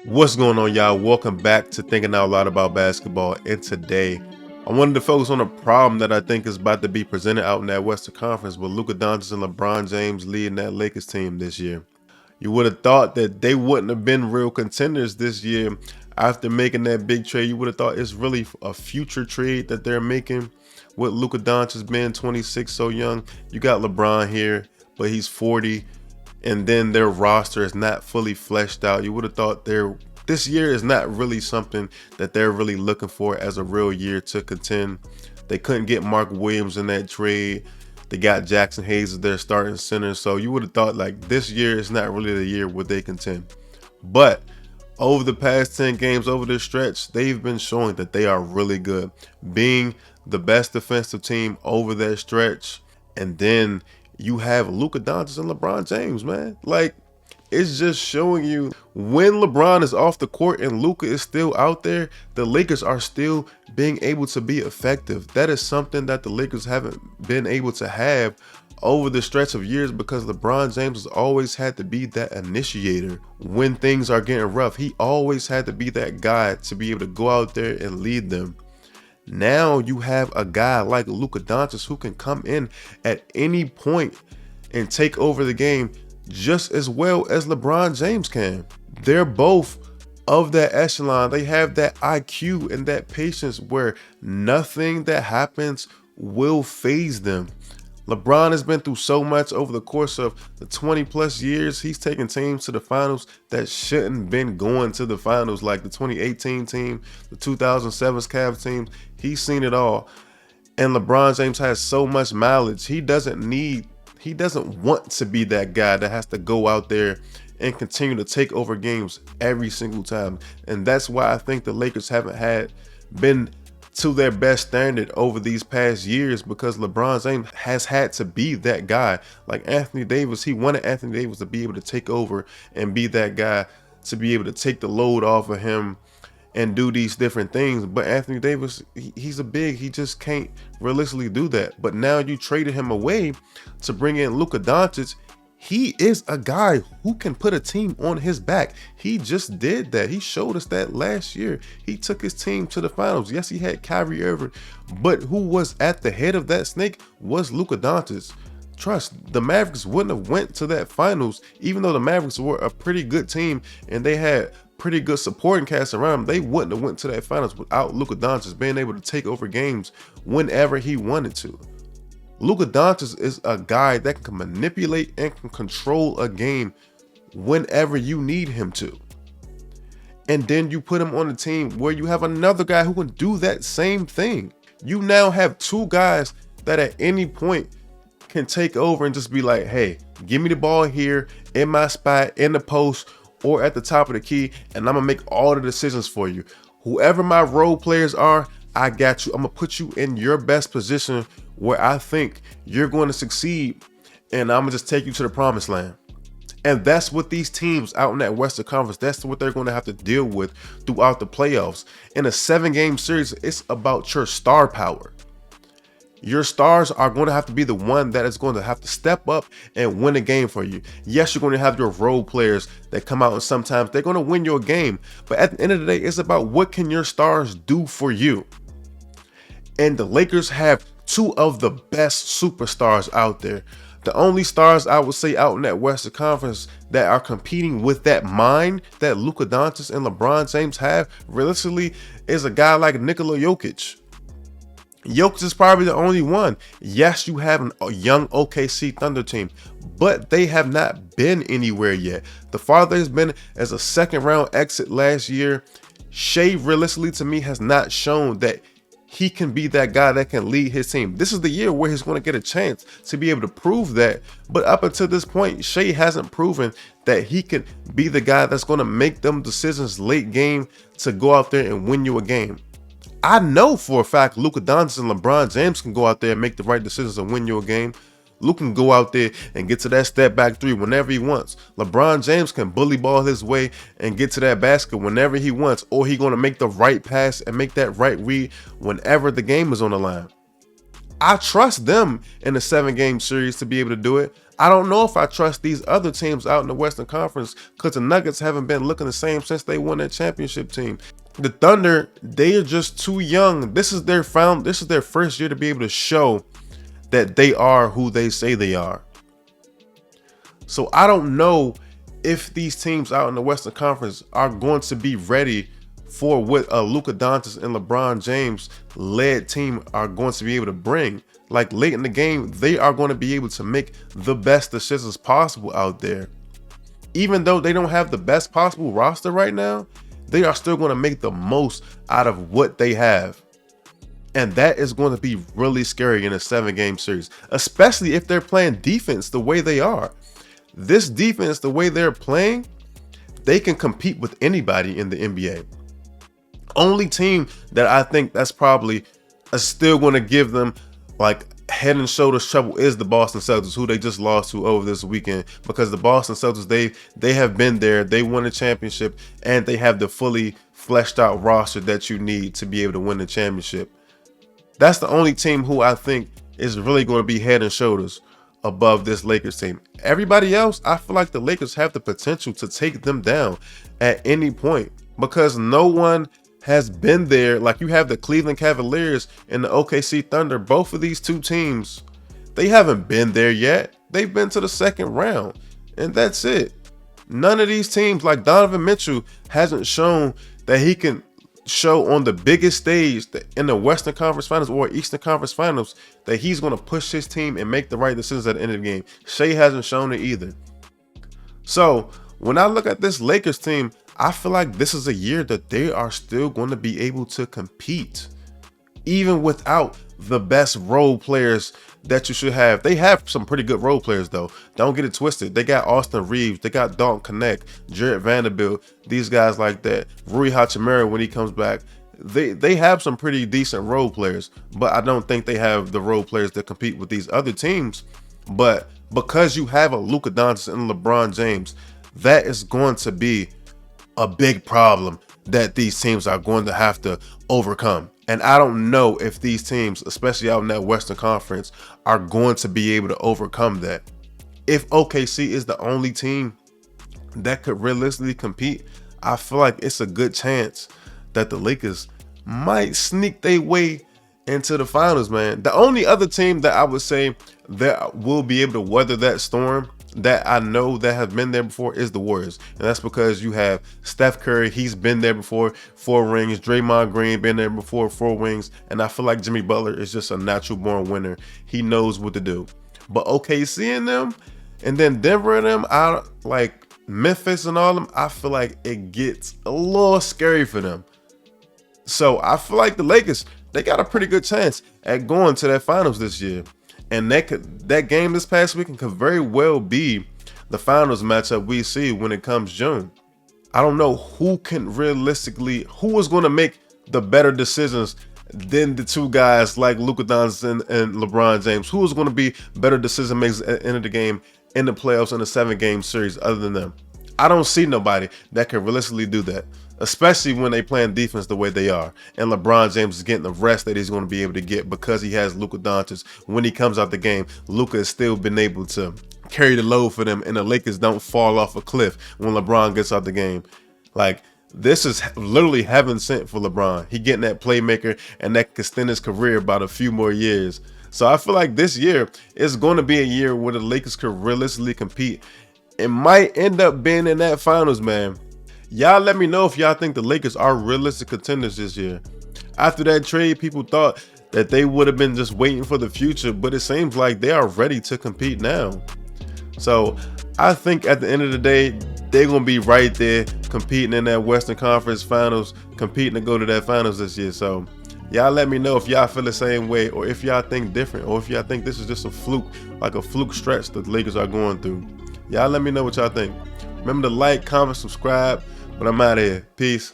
What's going on, y'all? Welcome back to Thinking Out Loud About Basketball. And today, I wanted to focus on a problem that I think is about to be presented out in that Western Conference with Luka Doncic and LeBron James leading that Lakers team this year. You would have thought that they wouldn't have been real contenders this year after making that big trade. You would have thought it's really a future trade that they're making with Luka Doncic being 26, so young. You got LeBron here, but he's 40. And then their roster is not fully fleshed out. You would have thought this year is not really something that they're really looking for as a real year to contend. They couldn't get Mark Williams in that trade. They got Jackson Hayes as their starting center. So you would have thought like this year is not really the year where they contend. But over the past 10 games, over this stretch, they've been showing that they are really good, being the best defensive team over that stretch. And then you have Luka Doncic and LeBron James, man. Like, it's just showing you when LeBron is off the court and Luka is still out there, the Lakers are still being able to be effective. That is something that the Lakers haven't been able to have over the stretch of years because LeBron James has always had to be that initiator when things are getting rough. He always had to be that guy to be able to go out there and lead them. Now you have a guy like Luka Doncic who can come in at any point and take over the game just as well as LeBron James can. They're both of that echelon. They have that IQ and that patience where nothing that happens will faze them. LeBron has been through so much over the course of the 20 plus years. He's taken teams to the finals that shouldn't been going to the finals, like the 2018 team, the 2007 Cavs teams. He's seen it all. And LeBron James has so much mileage. He doesn't want to be that guy that has to go out there and continue to take over games every single time. And that's why I think the Lakers haven't been to their best standard over these past years, because LeBron James has had to be that guy. Like Anthony Davis, he wanted Anthony Davis to be able to take over and be that guy to be able to take the load off of him and do these different things. But Anthony Davis, he's a big, he just can't realistically do that. But now you traded him away to bring in Luka Doncic. He is a guy who can put a team on his back. He just did that. He showed us that last year. He took his team to the finals. Yes, he had Kyrie Irving, but who was at the head of that snake was Luka Doncic. Trust, the Mavericks wouldn't have went to that finals, even though the Mavericks were a pretty good team and they had pretty good supporting cast around them. They wouldn't have went to that finals without Luka Doncic being able to take over games whenever he wanted to. Luka Doncic is a guy that can manipulate and can control a game whenever you need him to. And then you put him on a team where you have another guy who can do that same thing. You now have two guys that at any point can take over and just be like, hey, give me the ball here in my spot, in the post, or at the top of the key, and I'm gonna make all the decisions for you. Whoever my role players are, I got you. I'm gonna put you in your best position where I think you're going to succeed, and I'm gonna just take you to the promised land. And that's what these teams out in that Western Conference, that's what they're going to have to deal with throughout the playoffs. In a 7-game series, it's about your star power. Your stars are going to have to be the one that is going to have to step up and win a game for you. Yes, you're going to have your role players that come out and sometimes they're going to win your game. But at the end of the day, it's about what can your stars do for you. And the Lakers have two of the best superstars out there. The only stars I would say out in that Western Conference that are competing with that mind that Luka Doncic and LeBron James have, realistically, is a guy like Nikola Jokic. Jokic is probably the only one. Yes, you have a young OKC Thunder team, but they have not been anywhere yet. The farthest has been as a second round exit last year. Shea, realistically to me, has not shown that he can be that guy that can lead his team. This is the year where he's going to get a chance to be able to prove that. But up until this point, Shea hasn't proven that he can be the guy that's going to make them decisions late game to go out there and win you a game. I know for a fact Luka Doncic and LeBron James can go out there and make the right decisions and win you a game. Luka can go out there and get to that step back three whenever he wants. LeBron James can bully ball his way and get to that basket whenever he wants, or he's going to make the right pass and make that right read whenever the game is on the line. I trust them in a 7-game series to be able to do it. I don't know if I trust these other teams out in the Western Conference because the Nuggets haven't been looking the same since they won that championship team. The Thunder, they are just too young. This is their first year to be able to show that they are who they say they are. So I don't know if these teams out in the Western Conference are going to be ready for what a Luka Doncic and LeBron James led team are going to be able to bring. Like late in the game, they are going to be able to make the best decisions possible out there. Even though they don't have the best possible roster right now, they are still going to make the most out of what they have. And that is going to be really scary in a 7-game series, especially if they're playing defense the way they are. This defense, the way they're playing, they can compete with anybody in the NBA. Only team that I think that's probably still going to give them like head and shoulders trouble is the Boston Celtics, who they just lost to over this weekend, because the Boston Celtics, they have been there, they won a championship, and they have the fully fleshed out roster that you need to be able to win the championship. That's the only team who I think is really going to be head and shoulders above this Lakers team. Everybody else, I feel like the Lakers have the potential to take them down at any point, because no one has been there. Like, you have the Cleveland Cavaliers and the OKC Thunder. Both of these two teams, they haven't been there yet. They've been to the second round, and that's it. None of these teams, like Donovan Mitchell, hasn't shown that he can show on the biggest stage in the Western Conference Finals or Eastern Conference Finals that he's going to push his team and make the right decisions at the end of the game. Shea hasn't shown it either. So when I look at this Lakers team, I feel like this is a year that they are still going to be able to compete, even without the best role players that you should have. They have some pretty good role players, though. Don't get it twisted. They got Austin Reeves. They got Dalton Connect, Jared Vanderbilt, these guys like that. Rui Hachimura, when he comes back, they have some pretty decent role players, but I don't think they have the role players that compete with these other teams. But because you have a Luka Doncic and LeBron James, that is going to be a big problem that these teams are going to have to overcome. And I don't know if these teams, especially out in that Western Conference, are going to be able to overcome that. If OKC is the only team that could realistically compete, I feel like it's a good chance that the Lakers might sneak their way into the finals, man. The only other team that I would say that will be able to weather that storm, that I know that have been there before, is the Warriors. And that's because you have Steph Curry. He's been there before, 4 rings. Draymond Green been there before, 4 rings. And I feel like Jimmy Butler is just a natural born winner. He knows what to do. But OKC and them, and then Denver and them, I like Memphis and all them, I feel like it gets a little scary for them. So I feel like the Lakers, they got a pretty good chance at going to that finals this year. And that game this past weekend could very well be the finals matchup we see when it comes June. I don't know who is going to make the better decisions than the two guys like Luka Doncic and LeBron James. Who is going to be better decision makers at the end of the game in the playoffs in a 7-game series other than them? I don't see nobody that can realistically do that, especially when they playing defense the way they are. And LeBron James is getting the rest that he's going to be able to get because he has Luka Doncic. When he comes out the game, Luka has still been able to carry the load for them, and the Lakers don't fall off a cliff when LeBron gets out the game. Like, this is literally heaven sent for LeBron. He getting that playmaker, and that could extend his career about a few more years. So I feel like this year is going to be a year where the Lakers could realistically compete. It might end up being in that finals, man. Y'all let me know if y'all think the Lakers are realistic contenders this year. After that trade, people thought that they would have been just waiting for the future, but it seems like they are ready to compete now. So I think at the end of the day, they're going to be right there competing in that Western Conference Finals, competing to go to that finals this year. So y'all let me know if y'all feel the same way, or if y'all think different, or if y'all think this is just a fluke, like a fluke stretch that the Lakers are going through. Y'all let me know what y'all think. Remember to like, comment, subscribe. But I'm out of here. Peace.